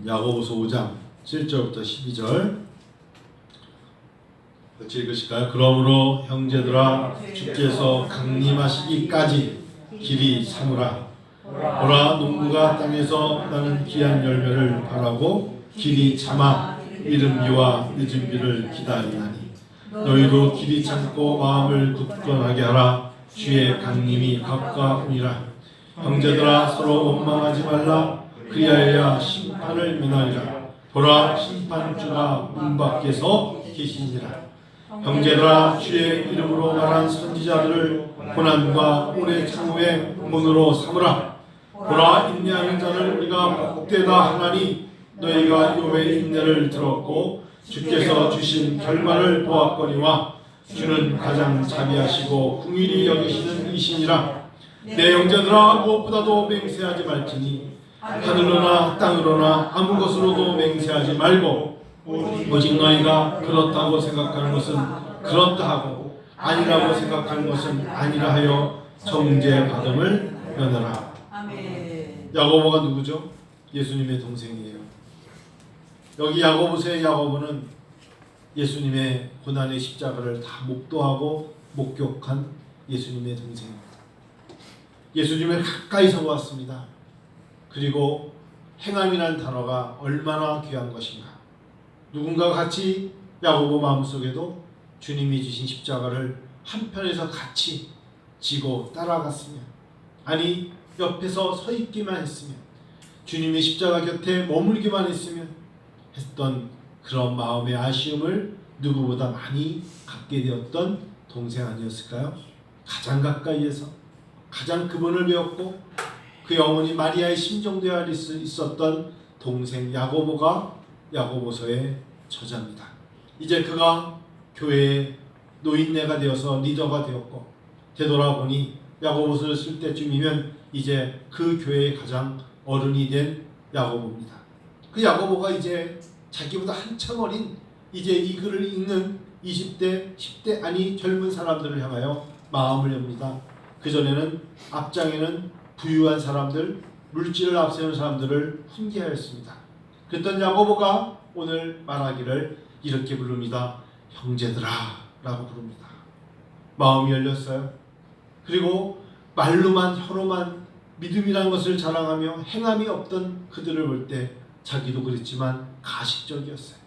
야고보서 5장 7절부터 12절 같이 읽으실까요? 그러므로 형제들아 주께서 강림하시기까지 길이 참으라. 보라, 농부가 땅에서 나는 귀한 열매를 바라고 길이 참아 이른 비와 늦은 비를 기다리나니 너희도 길이 참고 마음을 굳건하게 하라. 주의 강림이 가까우니라. 형제들아 서로 원망하지 말라. 그리하여야 심판을 면하리라. 보라, 심판주가 문 밖에서 계시니라. 형제들아 주의 이름으로 말한 선지자들을 고난과 오래 참음의 문으로 삼으라. 보라, 인내하는 자를 우리가 복되다 하나니 너희가 욥의 인내를 들었고 주께서 주신 결말을 보았거니와 주는 가장 자비하시고 긍휼히 여기시는 이시니라. 내 형제들아 무엇보다도 맹세하지 말지니 하늘로나 땅으로나 아무 것으로도 맹세하지 말고 오직 너희가 그렇다고 생각하는 것은 그렇다 하고 아니라고 생각하는 것은 아니라 하여 정죄받음을 면하라. 야고보가 누구죠? 예수님의 동생이에요. 여기 야고보서의 야고보는 예수님의 고난의 십자가를 다 목도하고 목격한 예수님의 동생입니다. 예수님을 가까이서 보았습니다. 그리고 행함이라는 단어가 얼마나 귀한 것인가. 누군가 같이 야고보 마음속에도 주님이 주신 십자가를 한편에서 같이 지고 따라갔으면, 아니 옆에서 서 있기만 했으면, 주님의 십자가 곁에 머물기만 했으면 했던 그런 마음의 아쉬움을 누구보다 많이 갖게 되었던 동생 아니었을까요? 가장 가까이에서 가장 그분을 배웠고 그 영혼이 마리아의 심정도 알 수 있었던 동생 야고보가 야고보서의 저자입니다. 이제 그가 교회의 노인네가 되어서 리더가 되었고 되돌아보니 야고보서를 쓸 때쯤이면 이제 그 교회의 가장 어른이 된 야고보입니다. 그 야고보가 이제 자기보다 한참 어린 이제 이 글을 읽는 20대, 10대 아니 젊은 사람들을 향하여 마음을 엽니다. 그전에는 앞장에는 부유한 사람들, 물질을 앞세우는 사람들을 훈계하였습니다. 그랬던 야고보가 오늘 말하기를 이렇게 부릅니다. 형제들아 라고 부릅니다. 마음이 열렸어요. 그리고 말로만 혀로만 믿음이라는 것을 자랑하며 행함이 없던 그들을 볼 때 자기도 그랬지만 가식적이었어요.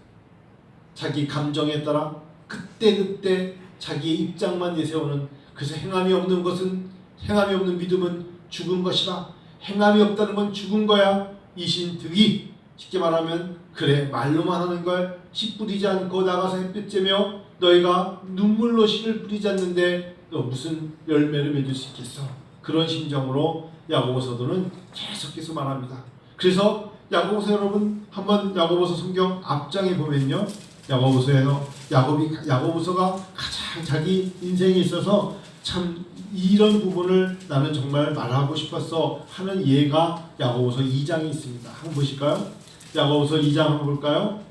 자기 감정에 따라 그때그때 자기의 입장만 내세우는, 그래서 행함이 없는 것은, 행함이 없는 믿음은 죽은 것이라, 행함이 없다는 건 죽은 거야. 이신득이, 쉽게 말하면 그래 말로만 하는 걸 씨 뿌리지 않고 나가서 햇빛 쬐며 너희가 눈물로 씨를 뿌리지 않는데 너 무슨 열매를 맺을 수 있겠어. 그런 심정으로 야고보서도는 계속해서 말합니다. 그래서 야고보서 여러분 한번 야고보서 성경 앞장에 보면요, 야고보서에서 야고보서가 가장 자기 인생에 있어서 참 이런 부분을 나는 정말 말하고 싶었어 하는 예가 야고보서 2장에 있습니다. 한번 보실까요? 야고보서 2장 한번 볼까요?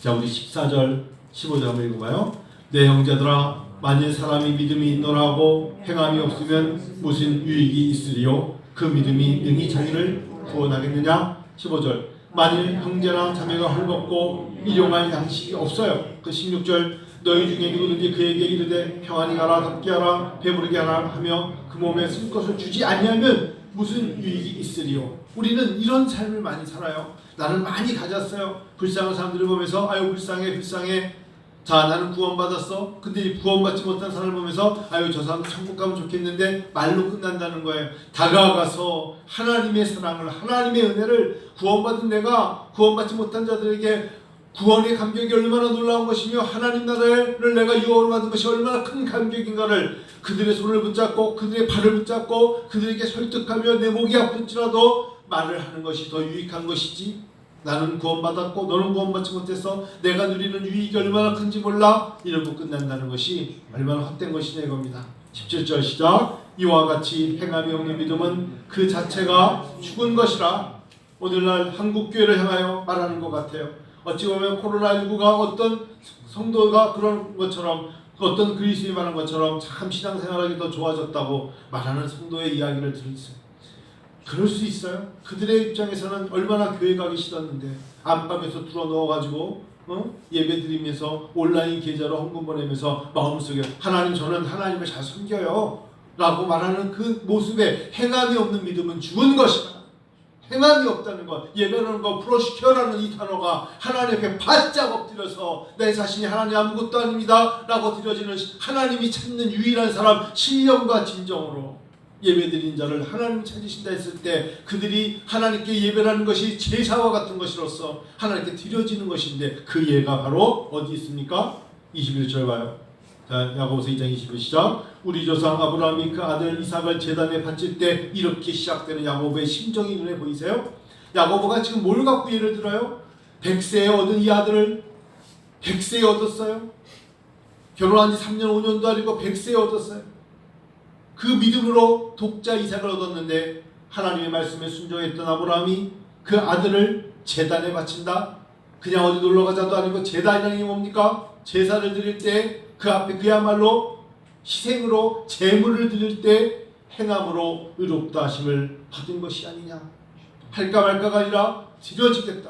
자, 우리 14절 15절 한번 읽어봐요. 내 형제들아 만일 사람이 믿음이 있노라고 행함이 없으면 무슨 유익이 있으리요? 그 믿음이 능히 자기를 구원하겠느냐? 15절 만일 형제나 자매가 헐벗고 일용할 양식이 없어요. 그 16절 너희 중에 누구든지 그에게 이르되 평안히 가라, 덥게 하라, 배부르게 하라 하며 그 몸에 쓸 것을 주지 아니하면 무슨 유익이 있으리요? 우리는 이런 삶을 많이 살아요. 나는 많이 가졌어요. 불쌍한 사람들을 보면서 아유 불쌍해 불쌍해. 자, 나는 구원받았어. 근데 구원받지 못한 사람을 보면서 아유 저 사람 천국 가면 좋겠는데 말로 끝난다는 거예요. 다가가서 하나님의 사랑을, 하나님의 은혜를, 구원받은 내가 구원받지 못한 자들에게 구원의 감격이 얼마나 놀라운 것이며 하나님 나라를 내가 유업으로 받은 것이 얼마나 큰 감격인가를 그들의 손을 붙잡고 그들의 발을 붙잡고 그들에게 설득하며 내 목이 아플지라도 말을 하는 것이 더 유익한 것이지, 나는 구원받았고 너는 구원받지 못해서 내가 누리는 유익이 얼마나 큰지 몰라, 이러고 끝난다는 것이 얼마나 헛된 것이냐 이겁니다. 17절 시작. 이와 같이 행함이 없는 믿음은 그 자체가 죽은 것이라. 오늘날 한국교회를 향하여 말하는 것 같아요. 어찌 보면 코로나19가 어떤 성도가 그런 것처럼, 어떤 그리스도인이 말한 것처럼 참 신앙생활하기 더 좋아졌다고 말하는 성도의 이야기를 들었어요. 그럴 수 있어요. 그들의 입장에서는 얼마나 교회 가기 싫었는데 안방에서 뚫어 넣어가지고 예배 드리면서 온라인 계좌로 헌금 보내면서 마음속에 하나님, 저는 하나님을 잘 섬겨요 라고 말하는 그 모습에 행함이 없는 믿음은 죽은 것이다. 행함이 없다는 것, 예배라는 것, 프로시켜라는 이 단어가 하나님 앞에 바짝 엎드려서 내 자신이 하나님 아무것도 아닙니다 라고 드려지는 하나님이 찾는 유일한 사람, 신령과 진정으로 예배드린 자를 하나님 찾으신다 했을 때 그들이 하나님께 예배라는 것이 제사와 같은 것으로서 하나님께 드려지는 것인데 그 예가 바로 어디 있습니까? 21절 봐요. 자, 야고보서 2장 21 시작. 우리 조상 아브라함이 그 아들 이삭을 제단에 바칠 때 이렇게 시작되는 야고보의 심정이 눈에 보이세요? 야고보가 지금 뭘 갖고 예를 들어요? 100세에 얻은 이 아들을 100세에 얻었어요. 결혼한 지 3년 5년도 아니고 100세에 얻었어요. 그 믿음으로 독자 이삭을 얻었는데 하나님의 말씀에 순종했던 아브라함이 그 아들을 제단에 바친다. 그냥 어디 놀러가자도 아니고 제단이라는 게 뭡니까? 제사를 드릴 때 그 앞에 그야말로 희생으로 제물을 드릴 때 행함으로 의롭다 하심을 받은 것이 아니냐. 할까 말까가 아니라 드려지겠다.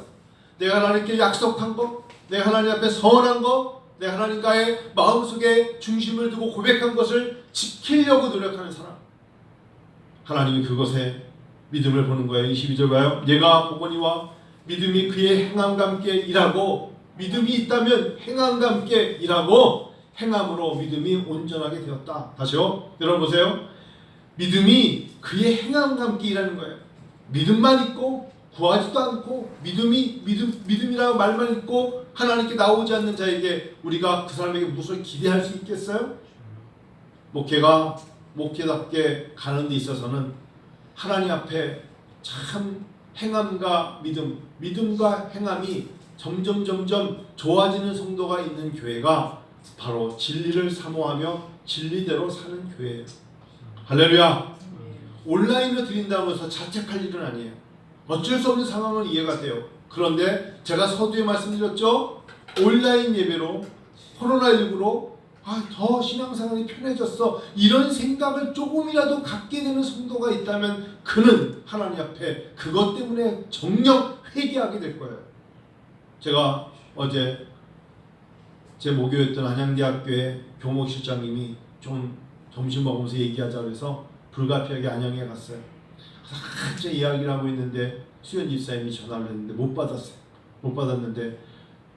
내가 하나님께 약속한 것, 내가 하나님 앞에 서원한 것, 내가 하나님과의 마음속에 중심을 두고 고백한 것을 지키려고 노력하는 사람, 하나님이 그것에 믿음을 보는 거예요. 22절 봐요. 얘가 보거니와 믿음이 그의 행함과 함께 일하고, 믿음이 있다면 행함과 함께 일하고 행함으로 믿음이 온전하게 되었다. 다시요. 여러분 보세요. 믿음이 그의 행함과 함께 일하는 거예요. 믿음만 있고 구하지도 않고 믿음이라고 말만 있고 하나님께 나오지 않는 자에게 우리가 그 사람에게 무엇을 기대할 수 있겠어요? 목회가 목회답게 가는 데 있어서는 하나님 앞에 참 행함과 믿음과 행함이 점점 좋아지는 성도가 있는 교회가 바로 진리를 사모하며 진리대로 사는 교회예요. 할렐루야. 온라인으로 드린다고 해서 자책할 일은 아니에요. 어쩔 수 없는 상황은 이해가 돼요. 그런데 제가 서두에 말씀드렸죠. 온라인 예배로 코로나19로 더 신앙생활이 편해졌어, 이런 생각을 조금이라도 갖게 되는 성도가 있다면 그는 하나님 앞에 그것 때문에 정녕 회개하게 될 거예요. 제가 어제 제 모교였던 안양대학교의 교목실장님이 좀 점심 먹으면서 얘기하자고 해서 불가피하게 안양에 갔어요. 한참 이야기를 하고 있는데 수현 집사님이 전화를 했는데 못 받았어요. 못 받았는데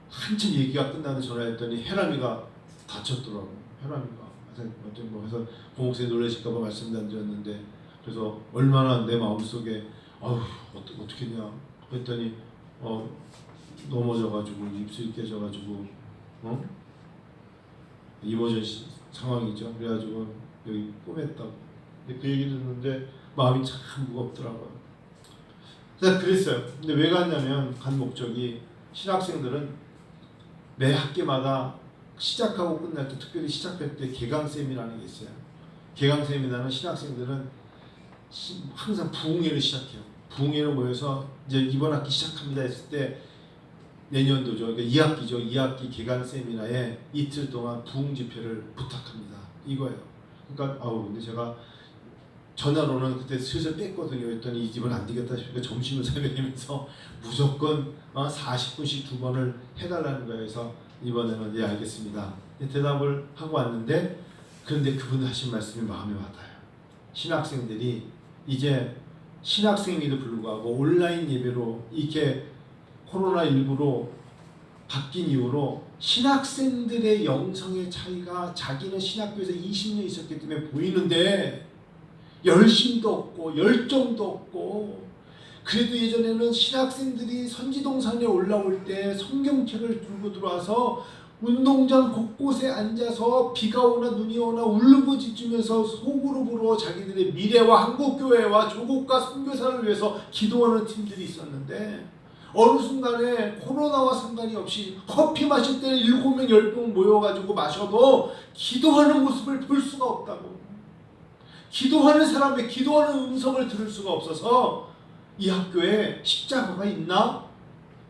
한참 얘기가 끝나는데 전화했더니 혜람이가 다쳤더라고요. 혜람이가. 그래서 공목사님 놀라실까봐 말씀도 안 드렸는데, 그래서 얼마나 내 마음속에 어떻게 했냐 그랬더니 넘어져가지고 입술이 깨져가지고 이머전시 상황이죠. 그래가지고 여기 꼬맸다고. 근데 그 얘기 듣는데 마음이 참 무겁더라고요. 그랬어요. 근데 왜 갔냐면 간 목적이, 신학생들은 매 학기마다 시작하고 끝날 때, 특별히 시작할 때 개강 세미나라는 게 있어요. 개강 세미나는 신학생들은 항상 부흥회를 시작해요. 부흥회로 모여서 이제 이번 학기 시작합니다 했을 때, 내년도죠. 그러니까 2학기죠. 2학기 개강 세미나에 이틀 동안 부흥 집회를 부탁합니다. 이거예요. 그러니까 근데 제가 전화로는 그때 슬슬 뺐거든요. 했더니 이 집은 안 되겠다 싶으니까 점심을 새벽이면서 무조건 40분씩 2번을 해달라는 거예요. 그래서 이번에는 예 알겠습니다. 대답을 하고 왔는데, 그런데 그분 하신 말씀이 마음에 와닿아요. 신학생들이 이제 신학생임에도 불구하고 온라인 예배로 이렇게 코로나19로 바뀐 이후로 신학생들의 영성의 차이가 자기는 신학교에서 20년 있었기 때문에 보이는데 열심도 없고 열정도 없고, 그래도 예전에는 신학생들이 선지동산에 올라올 때 성경책을 들고 들어와서 운동장 곳곳에 앉아서 비가 오나 눈이 오나 울부짖으면서 속으로 불어 자기들의 미래와 한국교회와 조국과 선교사를 위해서 기도하는 팀들이 있었는데, 어느 순간에 코로나와 상관이 없이 커피 마실 때는 7명 10명 모여가지고 마셔도 기도하는 모습을 볼 수가 없다고. 기도하는 사람의 기도하는 음성을 들을 수가 없어서 이 학교에 십자가가 있나?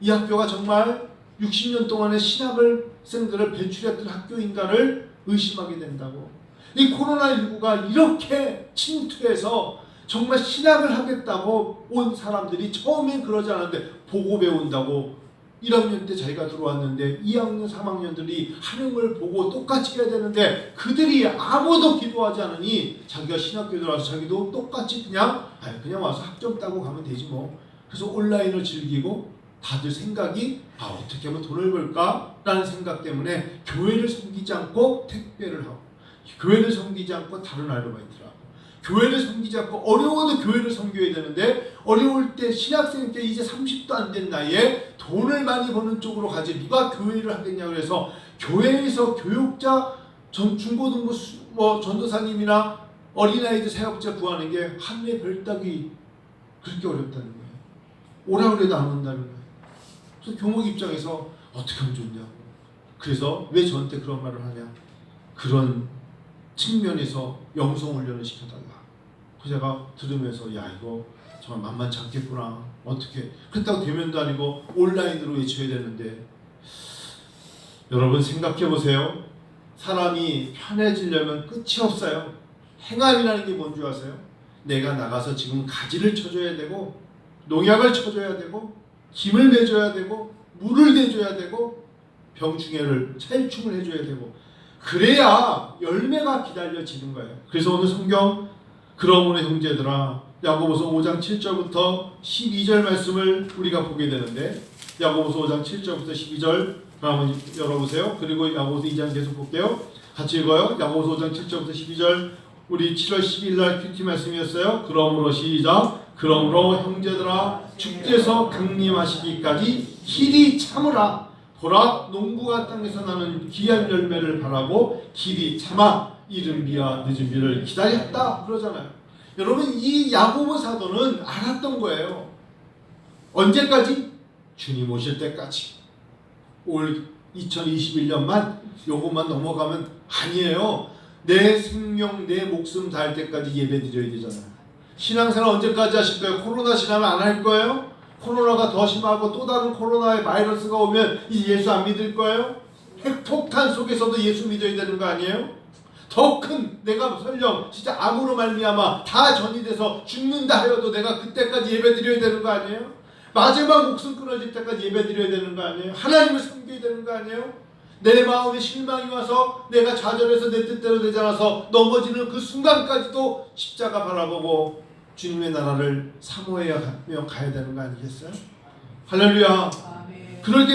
이 학교가 정말 60년 동안의 신학생들을 배출했던 학교인가를 의심하게 된다고. 이 코로나19가 이렇게 침투해서 정말 신학을 하겠다고 온 사람들이 처음엔 그러지 않았는데 보고 배운다고 1학년 때 자기가 들어왔는데 2학년, 3학년들이 하는 걸 보고 똑같이 해야 되는데 그들이 아무도 기도하지 않으니 자기가 신학교에 들어와서 자기도 똑같이 그냥 와서 학점 따고 가면 되지 뭐. 그래서 온라인을 즐기고 다들 생각이 어떻게 하면 돈을 벌까? 라는 생각 때문에 교회를 섬기지 않고 택배를 하고 교회를 섬기지 않고 다른 아르바이트를 하고 교회를 섬기지 않고 어려워도 교회를 섬겨야 되는데 어려울 때 신학생 때 이제 30도 안 된 나이에 돈을 많이 버는 쪽으로 가지 누가 교회를 하겠냐 그래서 교회에서 교육자 중고등부 전도사님이나 어린아이들 사역자 구하는 게 하늘의 별 따기 그렇게 어렵다는 거예요. 오라 그래도 안 온다는 거예요. 그래서 교목 입장에서 어떻게 하면 좋냐고. 그래서 왜 저한테 그런 말을 하냐. 그런 측면에서 영성 훈련을 시켜달라. 그래서 제가 들으면서 야 이거 정말 만만치 않겠구나. 어떻게 그렇다고 대면도 아니고 온라인으로 외쳐야 되는데 여러분 생각해 보세요. 사람이 편해지려면 끝이 없어요. 행함이라는 게 뭔지 아세요? 내가 나가서 지금 가지를 쳐줘야 되고 농약을 쳐줘야 되고 김을 내줘야 되고 물을 내줘야 되고 병충해를 살충을 해줘야 되고 그래야 열매가 기다려지는 거예요. 그래서 오늘 성경 그러므로 형제들아 야고보서 5장 7절부터 12절 말씀을 우리가 보게 되는데 야고보서 5장 7절부터 12절 한번 열어보세요. 그리고 야고보서 2장 계속 볼게요. 같이 읽어요. 야고보서 5장 7절부터 12절 우리 7월 10일 날 큐티 말씀이었어요. 그러므로 시작. 그러므로 형제들아 주께서 강림하시기까지 길이 참으라. 보라 농부가 땅에서 나는 귀한 열매를 바라고 길이 참아 이른 비와 늦은 비를 기다렸다 그러잖아요. 여러분 이 야고보 사도는 알았던 거예요. 언제까지? 주님 오실 때까지. 올 2021년만 요것만 넘어가면 아니에요. 내 생명 내 목숨 다할 때까지 예배 드려야 되잖아요. 신앙생활 언제까지 하실 거예요? 코로나 지나면 안 할 거예요? 코로나가 더 심하고 또 다른 코로나의 바이러스가 오면 이제 예수 안 믿을 거예요? 핵폭탄 속에서도 예수 믿어야 되는 거 아니에요? 더 큰 내가 설령 진짜 암으로 말미암아 다 전이돼서 죽는다 하여도 내가 그때까지 예배 드려야 되는 거 아니에요? 마지막 목숨 끊어질 때까지 예배 드려야 되는 거 아니에요? 하나님을 섬겨야 되는 거 아니에요? 내 마음에 실망이 와서 내가 좌절해서 내 뜻대로 되지 않아서 넘어지는 그 순간까지도 십자가 바라보고 주님의 나라를 사모해야 가야 되는 거 아니겠어요? 할렐루야. 그러게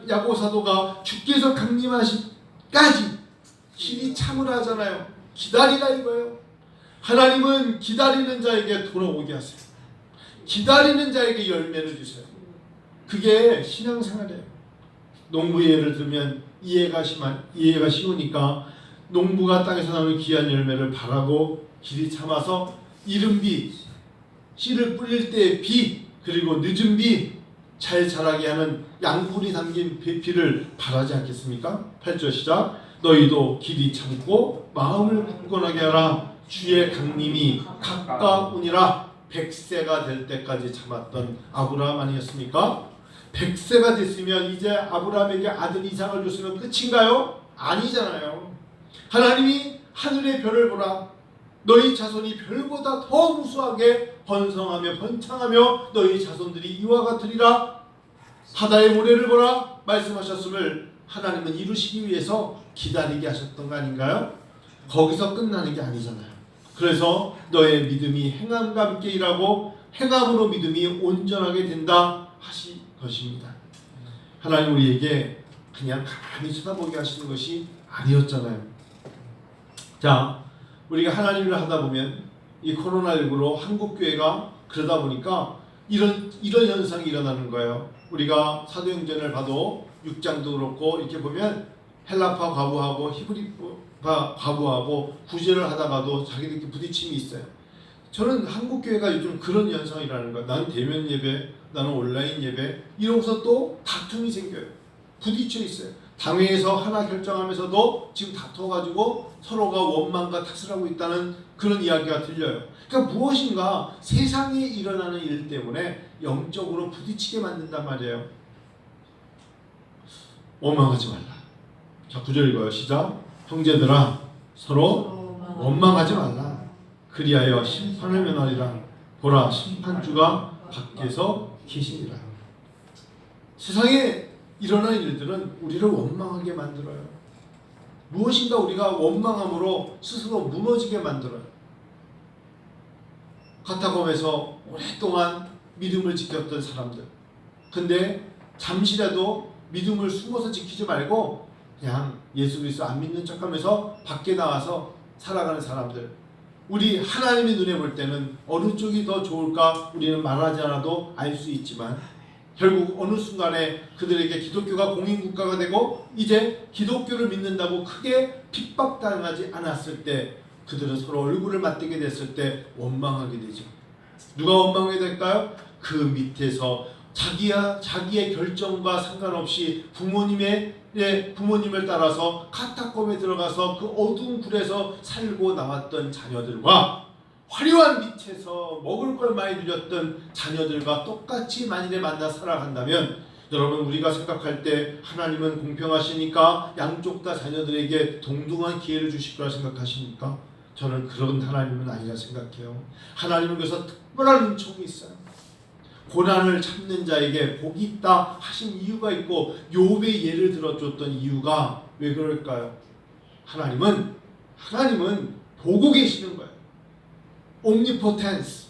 야고보 사도가 주께서 강림하시기까지 길이 참으라 하잖아요. 기다리라 이거예요. 하나님은 기다리는 자에게 돌아오게 하세요. 기다리는 자에게 열매를 주세요. 그게 신앙생활이에요. 농부 예를 들면 이해가 쉬우니까 농부가 땅에서 나오는 귀한 열매를 바라고 길이 참아서 이른 비, 씨를 뿌릴 때의 비, 그리고 늦은 비, 잘 자라게 하는 양분이 담긴 비를 바라지 않겠습니까? 8절 시작. 너희도 길이 참고 마음을 굳건하게 하라. 주의 강림이 가까우니라. 100세가 될 때까지 참았던 아브라함 아니었습니까? 100세가 됐으면 이제 아브라함에게 아들 이삭을 줬으면 끝인가요? 아니잖아요. 하나님이 하늘의 별을 보라. 너희 자손이 별보다 더 무수하게 번성하며 번창하며 너희 자손들이 이와 같으리라. 바다의 모래를 보라 말씀하셨음을 하나님은 이루시기 위해서 기다리게 하셨던 거 아닌가요? 거기서 끝나는 게 아니잖아요. 그래서 너의 믿음이 행함과 함께 일하고 행함으로 믿음이 온전하게 된다 하신 것입니다. 하나님 우리에게 그냥 가만히 쳐다보게 하시는 것이 아니었잖아요. 자, 우리가 하나님을 하다 보면 이 코로나19로 한국교회가 그러다 보니까 이런 현상이 일어나는 거예요. 우리가 사도행전을 봐도 6장도 그렇고 이렇게 보면 헬라파 과부하고 히브리파 과부하고 구제를 하다가도 자기들끼리 부딪힘이 있어요. 저는 한국교회가 요즘 그런 현상이라는 거예요. 나는 대면 예배, 나는 온라인 예배 이러고서 또 다툼이 생겨요. 부딪혀 있어요. 당회에서 하나 결정하면서도 지금 다퉈가지고 서로가 원망과 탓을 하고 있다는 그런 이야기가 들려요. 그러니까 무엇인가 세상에 일어나는 일 때문에 영적으로 부딪히게 만든단 말이에요. 원망하지 말라. 자, 9절 읽어요. 시작. 형제들아 서로 원망하지 말라. 그리하여 심판을 면하리라. 보라, 심판주가 밖에서 계시니라. 세상에 일어난 일들은 우리를 원망하게 만들어요. 무엇인가 우리가 원망함으로 스스로 무너지게 만들어요. 카타콤에서 오랫동안 믿음을 지켰던 사람들, 근데 잠시라도 믿음을 숨어서 지키지 말고 그냥 예수 그리스도 안 믿는 척하면서 밖에 나와서 살아가는 사람들, 우리 하나님의 눈에 볼 때는 어느 쪽이 더 좋을까 우리는 말하지 않아도 알 수 있지만 결국 어느 순간에 그들에게 기독교가 공인국가가 되고 이제 기독교를 믿는다고 크게 핍박당하지 않았을 때, 그들은 서로 얼굴을 맞대게 됐을 때 원망하게 되죠. 누가 원망하게 될까요? 그 밑에서 자기의 결정과 상관없이 부모님을 따라서 카타콤에 들어가서 그 어두운 굴에서 살고 나왔던 자녀들과 화려한 빛에서 먹을 걸 많이 누렸던 자녀들과 똑같이 만일에 만나 살아간다면, 여러분, 우리가 생각할 때 하나님은 공평하시니까 양쪽 다 자녀들에게 동등한 기회를 주실 거라 생각하십니까? 저는 그런 하나님은 아니라 생각해요. 하나님은 그래서 특별한 은총이 있어요. 고난을 참는 자에게 복이 있다 하신 이유가 있고, 욥의 예를 들어줬던 이유가 왜 그럴까요? 하나님은 보고 계시는 거예요. omnipotence,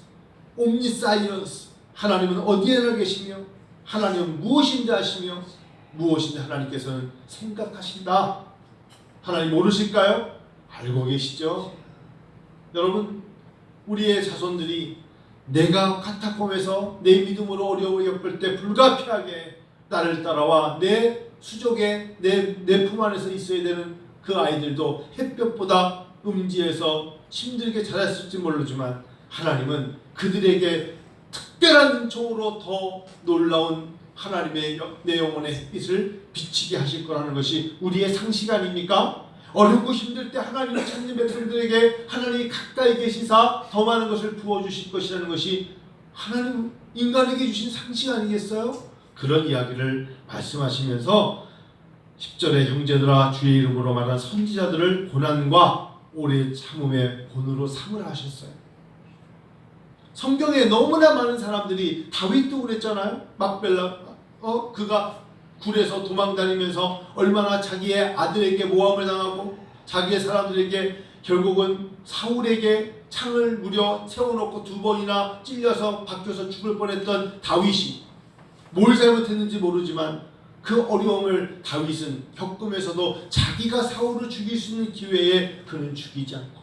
omniscience. 하나님은 어디에나 계시며 하나님은 무엇인지 아시며 무엇인지 하나님께서는 생각하신다. 하나님 모르실까요? 알고 계시죠. 여러분, 우리의 자손들이 내가 카타콤에서 내 믿음으로 어려움을 겪을 때 불가피하게 나를 따라와 내 수족에 내 품 안에서 있어야 되는 그 아이들도 햇볕보다 음지에서 힘들게 자랐을지 모르지만, 하나님은 그들에게 특별한 은총으로 더 놀라운 하나님의 내 영혼의 햇빛을 비치게 하실 거라는 것이 우리의 상식 아닙니까? 어렵고 힘들 때 하나님을 찾는 백성들에게 하나님이 가까이 계시사 더 많은 것을 부어주실 것이라는 것이 하나님 인간에게 주신 상식 아니겠어요? 그런 이야기를 말씀하시면서 10절에 형제들아 주의 이름으로 말한 선지자들을 고난과 오래 참음의 본으로 삼으라 하셨어요. 성경에 너무나 많은 사람들이, 다윗도 그랬잖아요. 막벨라, 그가 굴에서 도망다니면서 얼마나 자기의 아들에게 모함을 당하고 자기의 사람들에게 결국은 사울에게 창을 무려 세워놓고 2번이나 찔려서 박혀서 죽을 뻔했던 다윗이 뭘 잘못했는지 모르지만 그 어려움을 다윗은 겪으면서도 자기가 사울을 죽일 수 있는 기회에 그는 죽이지 않고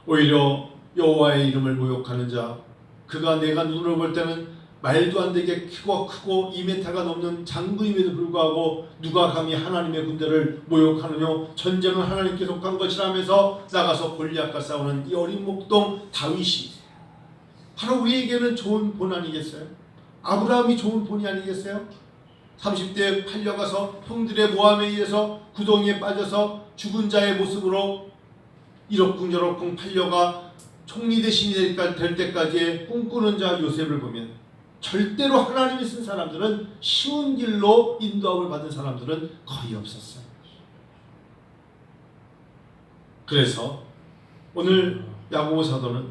오히려 여호와의 이름을 모욕하는 자, 그가 내가 눈으로 볼 때는 말도 안 되게 크고 2m가 넘는 장군임에도 불구하고 누가 감히 하나님의 군대를 모욕하느냐, 전쟁은 하나님께 속한 것이라면서 나가서 골리앗과 싸우는 이 어린 목동 다윗이 바로 우리에게는 좋은 본 아니겠어요? 아브라함이 좋은 본이 아니겠어요? 30대에 팔려가서 형들의 모함에 의해서 구덩이에 빠져서 죽은 자의 모습으로 이러쿵저러쿵 팔려가 총리 대신이 될 때까지의 꿈꾸는 자 요셉을 보면 절대로 하나님이 쓴 사람들은 쉬운 길로 인도함을 받은 사람들은 거의 없었어요. 그래서 오늘 야고보 사도는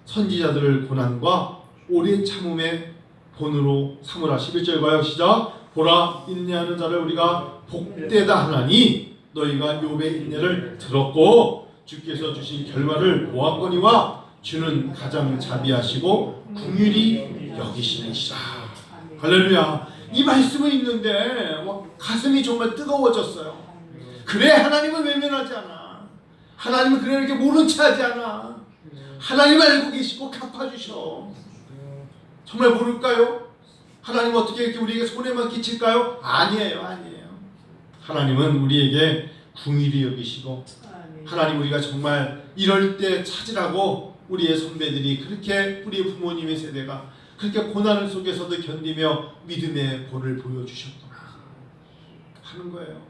선지자들을 고난과 오래 참음의 본으로 삼으라. 11절과요. 시작. 보라, 인내하는 자를 우리가 복되다 하나니 너희가 욥의 인내를 들었고 주께서 주신 결과를 보았거니와 주는 가장 자비하시고 긍휼히 여기시느시라. 할렐루야. 이 말씀을 읽는데 가슴이 정말 뜨거워졌어요. 그래, 하나님은 외면하지 않아. 하나님은 그래 이렇게 모른 체 하지 않아. 하나님 알고 계시고 갚아주셔. 정말 모를까요? 하나님 어떻게 이렇게 우리에게 손해만 끼칠까요? 아니에요. 하나님은 우리에게 긍휼히 여기시고, 하나님 우리가 정말 이럴 때 찾으라고 우리의 선배들이 그렇게, 우리의 부모님의 세대가 그렇게 고난 속에서도 견디며 믿음의 본을 보여주셨구나 하는 거예요.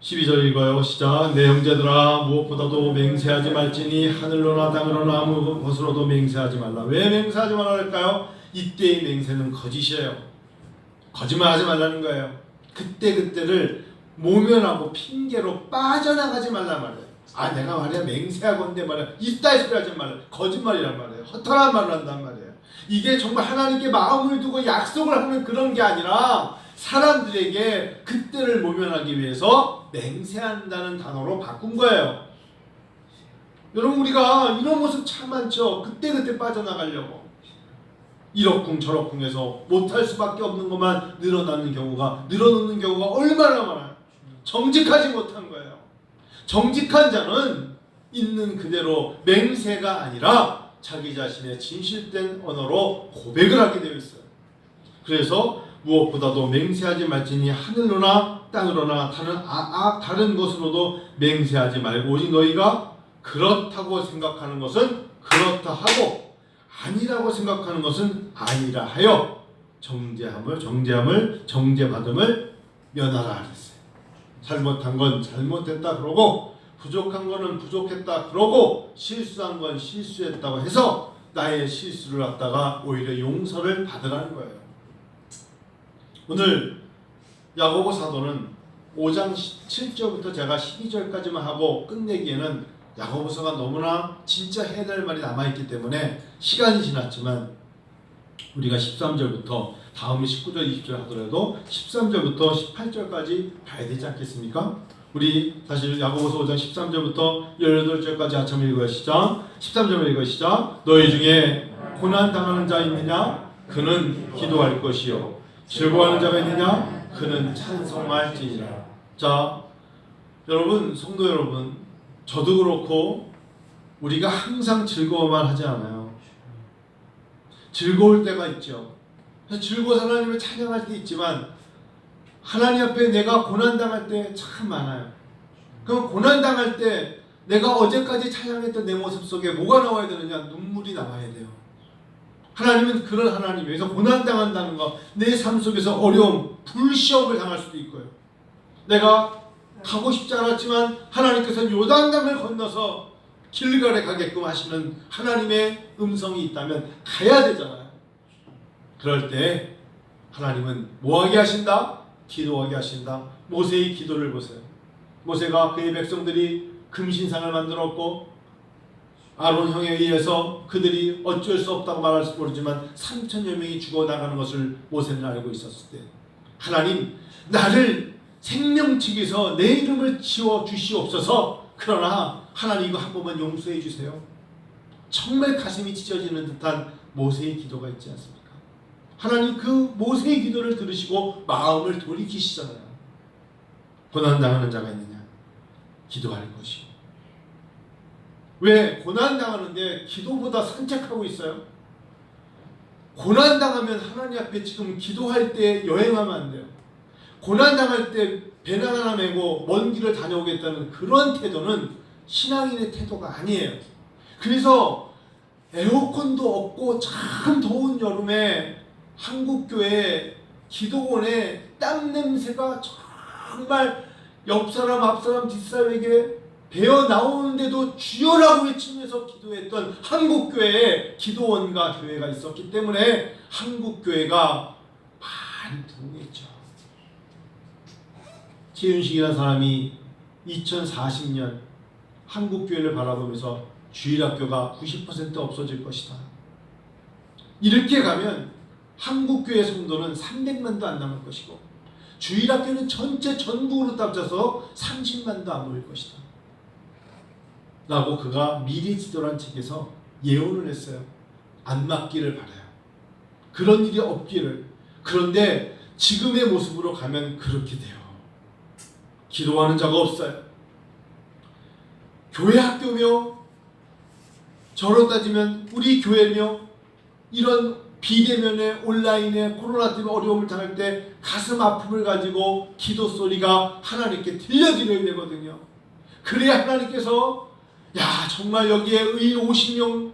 12절 읽어요. 시작. 내 형제들아 무엇보다도 맹세하지 말지니 하늘로나 땅으로나 아무 것으로도 맹세하지 말라. 왜 맹세하지 말라 할까요? 이때의 맹세는 거짓이에요. 거짓말하지 말라는 거예요. 그때를 모면하고 핑계로 빠져나가지 말란 말이에요. 아, 내가 말이야 맹세하건대 말이야 이따위 소리 하지 말라. 거짓말이란 말이에요. 허탈한 말을 한단 말이에요. 이게 정말 하나님께 마음을 두고 약속을 하는 그런 게 아니라 사람들에게 그때를 모면하기 위해서 맹세한다는 단어로 바꾼 거예요. 여러분, 우리가 이런 모습 참 많죠. 그때그때 빠져나가려고 이러쿵 저러쿵해서 못할 수밖에 없는 것만 늘어놓는 경우가 얼마나 많아요. 정직하지 못한 거예요. 정직한 자는 있는 그대로 맹세가 아니라 자기 자신의 진실된 언어로 고백을 하게 되어 있어요. 그래서 무엇보다도 맹세하지 말지니 하늘로나 땅으로나 다른 곳으로도 맹세하지 말고 오직 너희가 그렇다고 생각하는 것은 그렇다 하고 아니라고 생각하는 것은 아니라 하여 정죄받음을 면하라 하셨어요. 잘못한 건 잘못했다 그러고 부족한 거는 부족했다 그러고 실수한 건 실수했다고 해서 나의 실수를 갖다가 오히려 용서를 받으라는 거예요. 오늘 야고보 사도는 5장 7절부터 제가 12절까지만 하고 끝내기에는 야고보서가 너무나 진짜 해야 될 말이 남아있기 때문에 시간이 지났지만 우리가 13절부터 다음에 19절 20절 하더라도 13절부터 18절까지 봐야 되지 않겠습니까? 우리 다시 야고보서 5장 13절부터 18절까지 한참 읽으시죠. 13절 읽으시죠. 너희 중에 고난당하는 자 있느냐? 그는 기도할 것이요 즐거워하는 자가 있느냐? 그는 찬송할지니라. 자, 여러분, 성도 여러분, 저도 그렇고 우리가 항상 즐거워만 하지 않아요. 즐거울 때가 있죠. 즐거워서 하나님을 찬양할 때 있지만 하나님 앞에 내가 고난당할 때 참 많아요. 그럼 고난당할 때 내가 어제까지 찬양했던 내 모습 속에 뭐가 나와야 되느냐? 눈물이 나와야 돼요. 하나님은 그런 하나님이에요. 고난당한다는 거, 내 삶 속에서 어려움, 불시험을 당할 수도 있고요. 내가 가고 싶지 않았지만 하나님께서 요단강을 건너서 길갈에 가게끔 하시는 하나님의 음성이 있다면 가야 되잖아요. 그럴 때 하나님은 뭐하게 하신다? 기도하게 하신다. 모세의 기도를 보세요. 모세가 그의 백성들이 금신상을 만들었고 아론 형에 의해서 그들이 어쩔 수 없다고 말할 수 모르지만 3천여 명이 죽어나가는 것을 모세는 알고 있었을 때 하나님, 나를 생명책에서 내 이름을 지워 주시옵소서. 그러나 하나님 이거 한 번만 용서해 주세요. 정말 가슴이 찢어지는 듯한 모세의 기도가 있지 않습니까? 하나님 그 모세의 기도를 들으시고 마음을 돌이키시잖아요. 고난당하는 자가 있느냐? 기도할 것이요. 왜 고난당하는데 기도보다 산책하고 있어요? 고난당하면 하나님 앞에 지금 기도할 때 여행하면 안 돼요. 고난당할 때 배낭 하나 메고 먼 길을 다녀오겠다는 그런 태도는 신앙인의 태도가 아니에요. 그래서 에어컨도 없고 참 더운 여름에 한국교회 기도원에 땀 냄새가 정말 옆사람 앞사람 뒷사람에게 배어 나오는데도 주여라고 외치면서 기도했던 한국교회에 기도원과 교회가 있었기 때문에 한국교회가 많이 부흥했죠. 최윤식이라는 사람이 2040년 한국교회를 바라보면서 주일학교가 90% 없어질 것이다. 이렇게 가면 한국교회 성도는 300만도 안 남을 것이고 주일학교는 전체 전국으로 따져서 30만도 안 모일 것이다 라고 그가 미리 지도란 책에서 예언을 했어요. 안 맞기를 바라요. 그런 일이 없기를. 그런데 지금의 모습으로 가면 그렇게 돼요. 기도하는 자가 없어요. 교회 학교며 저로 따지면 우리 교회며 이런 비대면에 온라인에 코로나 때문에 어려움을 당할 때 가슴 아픔을 가지고 기도 소리가 하나님께 들려드려야 되거든요. 그래야 하나님께서 야 정말 여기에 의인 50명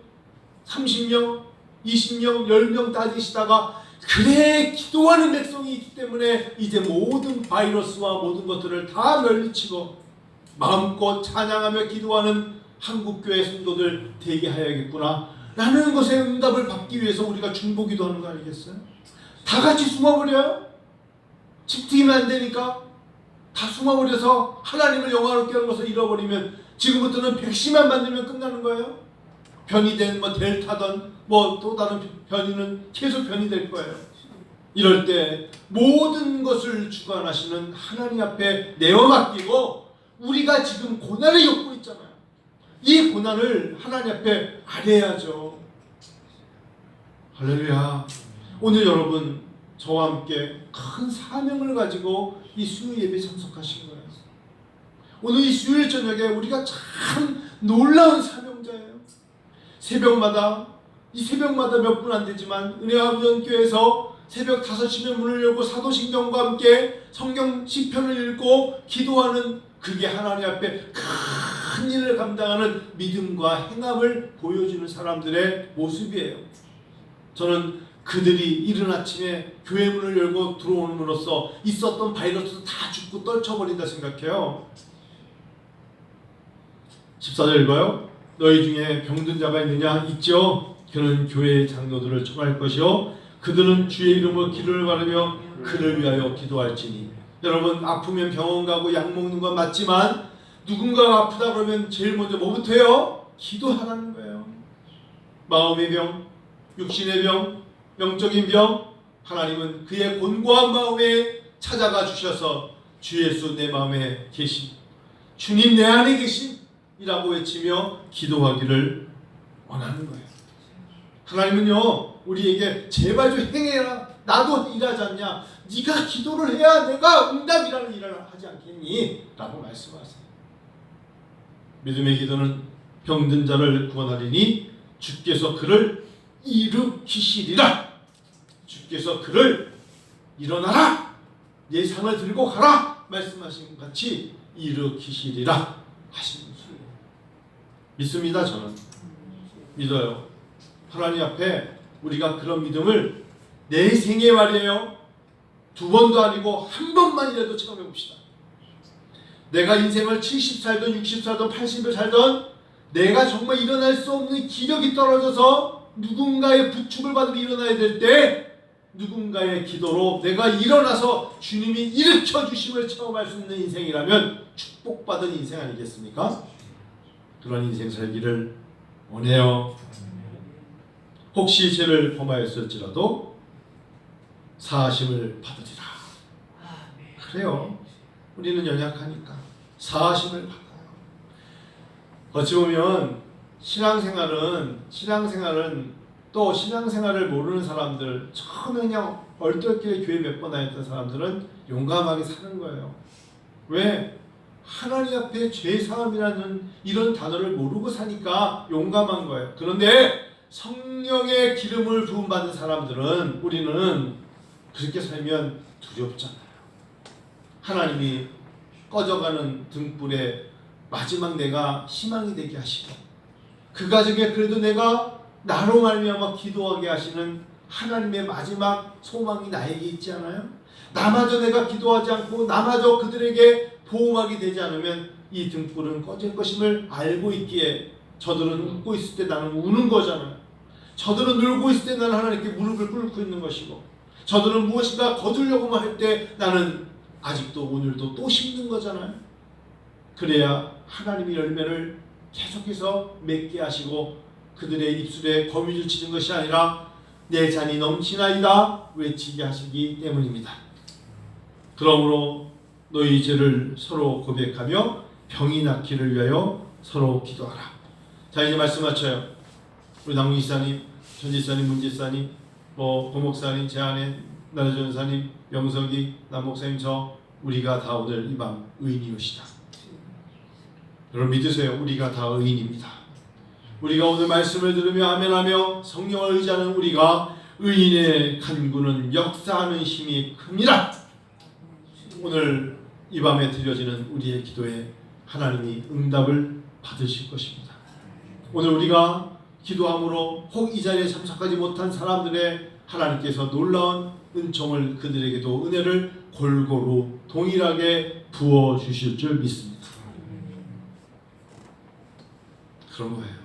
30명 20명 10명 따지시다가 그래 기도하는 백성이 있기 때문에 이제 모든 바이러스와 모든 것들을 다 멸리치고 마음껏 찬양하며 기도하는 한국교회 성도들 되게 하야겠구나 라는 것에 응답을 받기 위해서 우리가 중보기도 하는 거 아니겠어요? 다 같이 숨어버려요? 집 튀기면 안 되니까 다 숨어버려서 하나님을 영화롭게 하는 것을 잃어버리면 지금부터는 백신만 만들면 끝나는 거예요. 변이 된 델타든 또 다른 변이는 계속 변이 될 거예요. 이럴 때 모든 것을 주관하시는 하나님 앞에 내어 맡기고 우리가 지금 고난을 겪고 있잖아요. 이 고난을 하나님 앞에 아뢰야죠. 할렐루야. 오늘 여러분 저와 함께 큰 사명을 가지고 이 수요 예배 참석하신 거예요. 오늘 이 수요일 저녁에 우리가 참 놀라운 사명자예요. 이 새벽마다 몇 분 안 되지만 은혜화전교회에서 새벽 5시면 문을 열고 사도신경과 함께 성경 시편을 읽고 기도하는 그게 하나님 앞에 큰 일을 감당하는 믿음과 행함을 보여주는 사람들의 모습이에요. 저는 그들이 이른 아침에 교회 문을 열고 들어옴으로써 있었던 바이러스도 다 죽고 떨쳐버린다 생각해요. 14절 읽어요. 너희 중에 병든 자가 있느냐? 있죠. 그는 교회의 장로들을 청할 것이요 그들은 주의 이름으로 기도를 바르며 그를 위하여 기도할지니. 여러분, 아프면 병원 가고 약 먹는 건 맞지만 누군가가 아프다 그러면 제일 먼저 뭐부터 해요? 기도하라는 거예요. 마음의 병, 육신의 병, 영적인 병, 하나님은 그의 곤고한 마음에 찾아가 주셔서 주 예수 내 마음에 계심, 주님 내 안에 계심이라고 외치며 기도하기를 원하는 거예요. 하나님은요 우리에게 제발 좀 행해라, 나도 일하지 않냐, 네가 기도를 해야 내가 응답이라는 일을 하지 않겠니? 라고 말씀하세요. 믿음의 기도는 병든 자를 구원하리니 주께서 그를 일으키시리라. 주께서 그를 일어나라, 내 상을 들고 가라 말씀하신 것 같이 일으키시리라 하시는 거예요. 믿습니다. 저는 믿어요. 하나님 앞에 우리가 그런 믿음을 내 생에 말이에요 2번도 아니고 한 번만이라도 체험해 봅시다. 내가 인생을 70 살든 60 살든 80을 살든 내가 정말 일어날 수 없는 기력이 떨어져서 누군가의 부축을 받으러 일어나야 될 때 누군가의 기도로 내가 일어나서 주님이 일으켜 주심을 체험할 수 있는 인생이라면 축복받은 인생 아니겠습니까? 그런 인생 살기를 원해요. 혹시 죄를 범하였을지라도 사하심을 받으리라. 그래요. 우리는 연약하니까 사하심을 받아요. 어찌 보면 신앙생활은 또 신앙생활을 모르는 사람들, 처음에 그냥 얼떨결에 교회 몇 번 다녔던 사람들은 용감하게 사는 거예요. 왜? 하나님 앞에 죄사함이라는 이런 단어를 모르고 사니까 용감한 거예요. 그런데 성령의 기름을 부음받은 사람들은 우리는 그렇게 살면 두렵잖아요. 하나님이 꺼져가는 등불에 마지막 내가 희망이 되게 하시고 그 가정에 그래도 내가 나로 말미암아 기도하게 하시는 하나님의 마지막 소망이 나에게 있지 않아요? 나마저 내가 기도하지 않고 나마저 그들에게 보호막이 되지 않으면 이 등불은 꺼질 것임을 알고 있기에 저들은 웃고 있을 때 나는 우는 거잖아요. 저들은 놀고 있을 때 나는 하나님께 무릎을 꿇고 있는 것이고 저들은 무엇인가 거두려고만 할 때 나는 아직도 오늘도 또 심는 거잖아요. 그래야 하나님이 열매를 계속해서 맺게 하시고 그들의 입술에 거미줄 치는 것이 아니라 내 잔이 넘치나이다 외치게 하시기 때문입니다. 그러므로 너희 죄를 서로 고백하며 병이 낫기를 위하여 서로 기도하라. 자, 이제 말씀 마쳐요. 우리 남궁 지사님, 전 지사님, 문 지사님, 고목사님, 제안의 나래전사님, 명석이, 남목사님, 저 우리가 다 오늘 이 밤 의인이오시다. 여러분 믿으세요. 우리가 다 의인입니다. 우리가 오늘 말씀을 들으며 아멘하며 성령을 의지하는 우리가 의인의 간구는 역사하는 힘이 큽니다. 오늘 이 밤에 드려지는 우리의 기도에 하나님이 응답을 받으실 것입니다. 오늘 우리가 기도함으로 혹 이 자리에 참석하지 못한 사람들의 하나님께서 놀라운 은총을 그들에게도 은혜를 골고루 동일하게 부어주실 줄 믿습니다. 그런 거예요.